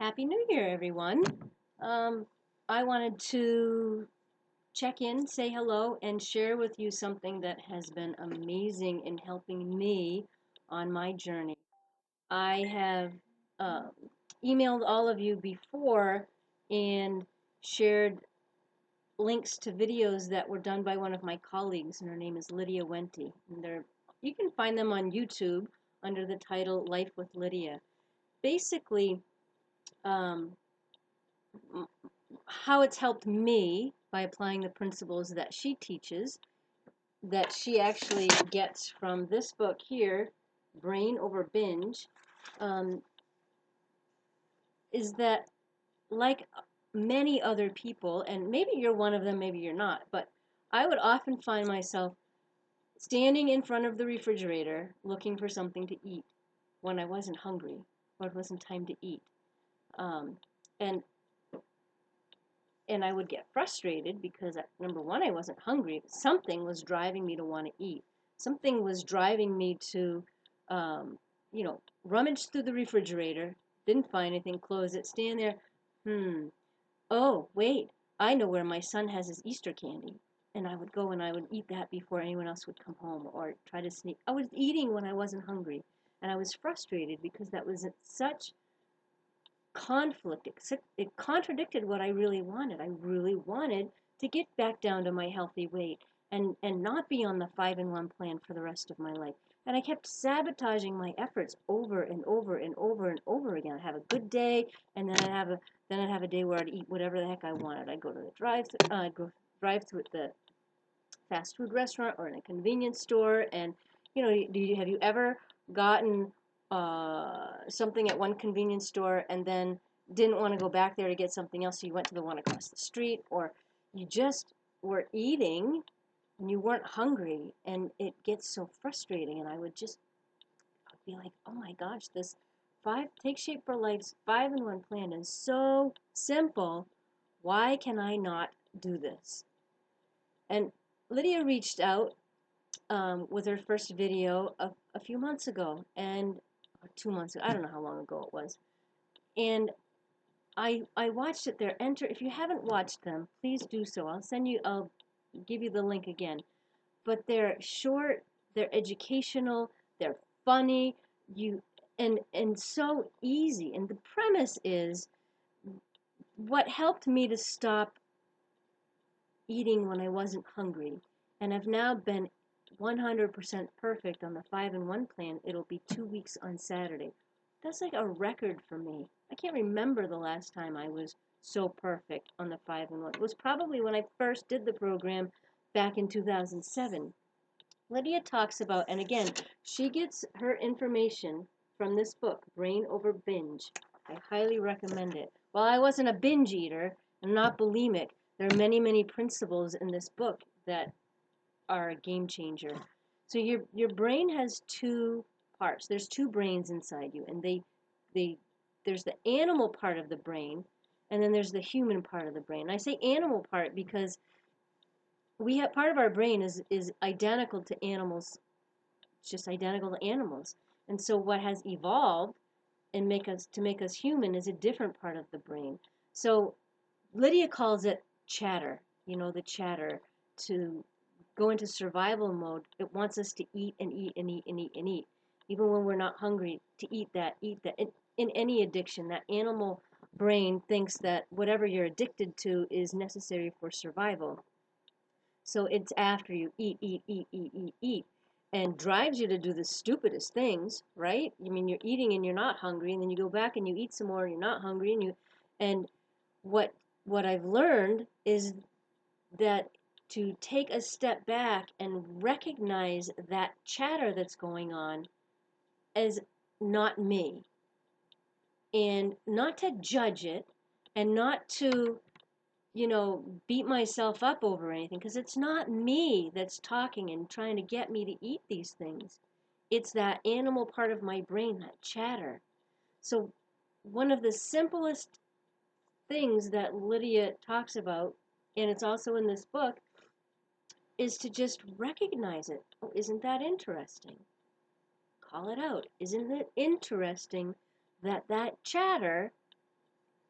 Happy New Year, everyone. Um, I wanted to check in, say hello, and share with you something that has been amazing in helping me on my journey. I have uh, emailed all of you before and shared links to videos that were done by one of my colleagues, and her name is Lydia Wente. You can find them on YouTube under the title Life with Lydia. Basically, um, how it's helped me by applying the principles that she teaches, that she actually gets from this book here, Brain Over Binge, um, is that like many other people, and maybe you're one of them, maybe you're not, but I would often find myself standing in front of the refrigerator looking for something to eat when I wasn't hungry or it wasn't time to eat. Um, and and I would get frustrated because number one, I wasn't hungry. Something was driving me to want to eat. Something was driving me to, rummage through the refrigerator, didn't find anything, close it, stand there. Oh, wait, I know where my son has his Easter candy. And I would go and I would eat that before anyone else would come home or try to sneak. I was eating when I wasn't hungry. And I was frustrated because that was such conflict. It contradicted what I really wanted. I really wanted to get back down to my healthy weight and not be on the 5-in-1 plan for the rest of my life. And I kept sabotaging my efforts over and over and over and over again. I'd have a good day, and then I'd have a day where I'd eat whatever the heck I wanted. I'd go to the drive-through at the fast food restaurant or in a convenience store. And have you ever gotten something at one convenience store and then didn't want to go back there to get something else, so you went to the one across the street, or you just were eating and you weren't hungry, and it gets so frustrating. And I'd be like, oh my gosh, this Take Shape for Life's 5-in-1 plan is so simple. Why can I not do this? And Lydia reached out with her first video a few months ago, and or 2 months ago, I don't know how long ago it was. And I watched it there. If you haven't watched them, please do so. I'll give you the link again. But they're short, they're educational, they're funny, and so easy. And the premise is what helped me to stop eating when I wasn't hungry. And I've now been 100% perfect on the 5-in-1 plan. It'll be 2 weeks on Saturday. That's like a record for me. I can't remember the last time I was so perfect on the 5-in-1. It was probably when I first did the program back in 2007. Lydia talks about, and again, she gets her information from this book, Brain Over Binge. I highly recommend it. While I wasn't a binge eater and not bulimic, there are many, many principles in this book that are a game changer. So your brain has two parts. There's two brains inside you, and there's the animal part of the brain, and then there's the human part of the brain. And I say animal part because we have part of our brain is identical to animals. It's just identical to animals. And so what has evolved and make us human is a different part of the brain. So Lydia calls it chatter. The chatter to go into survival mode. It wants us to eat and eat and eat and eat and eat, even when we're not hungry. To eat that, eat that. In any addiction, that animal brain thinks that whatever you're addicted to is necessary for survival. So it's after you eat, eat, eat, eat, eat, eat, and drives you to do the stupidest things, right? I mean, you're eating and you're not hungry, and then you go back and you eat some more and you're not hungry, and what I've learned is that to take a step back and recognize that chatter that's going on as not me, and not to judge it, and not to beat myself up over anything, because it's not me that's talking and trying to get me to eat these things. It's that animal part of my brain, that chatter. So one of the simplest things that Lydia talks about, and it's also in this book, is to just recognize it. Oh, isn't that interesting? Call it out. Isn't it interesting that chatter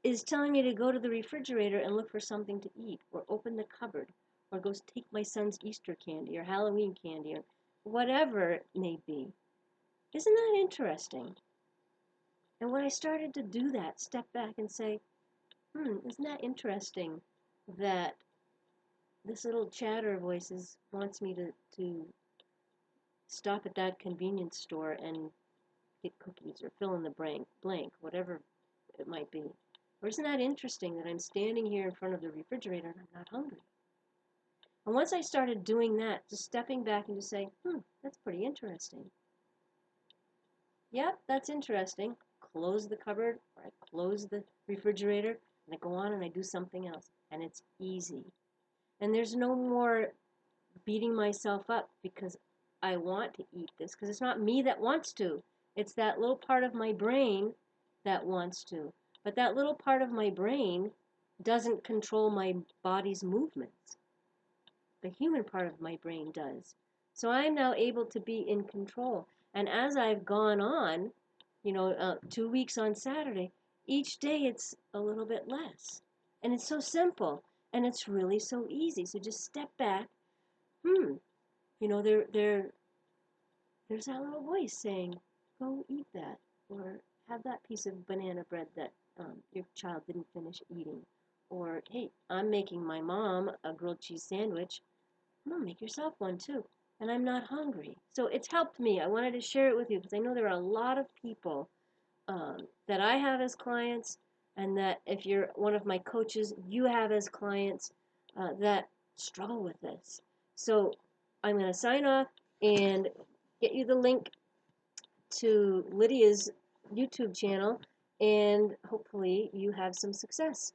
is telling me to go to the refrigerator and look for something to eat, or open the cupboard, or go take my son's Easter candy or Halloween candy, or whatever it may be. Isn't that interesting? And when I started to do that, step back and say, isn't that interesting that this little chatter voices wants me to stop at that convenience store and get cookies or fill in the blank, whatever it might be. Or isn't that interesting that I'm standing here in front of the refrigerator and I'm not hungry? And once I started doing that, just stepping back and just saying, that's pretty interesting. Yep, that's interesting. Close the cupboard, or I close the refrigerator, and I go on and I do something else. And it's easy. And there's no more beating myself up because I want to eat this, because it's not me that wants to. It's that little part of my brain that wants to. But that little part of my brain doesn't control my body's movements. The human part of my brain does. So I'm now able to be in control. And as I've gone on, 2 weeks on Saturday, each day it's a little bit less. And it's so simple. And it's really so easy. So just step back. There's that little voice saying, go eat that. Or have that piece of banana bread that your child didn't finish eating. Or, hey, I'm making my mom a grilled cheese sandwich. Make yourself one too. And I'm not hungry. So it's helped me. I wanted to share it with you because I know there are a lot of people that I have as clients, and that if you're one of my coaches, you have as clients that struggle with this. So I'm going to sign off and get you the link to Lydia's YouTube channel, and hopefully you have some success.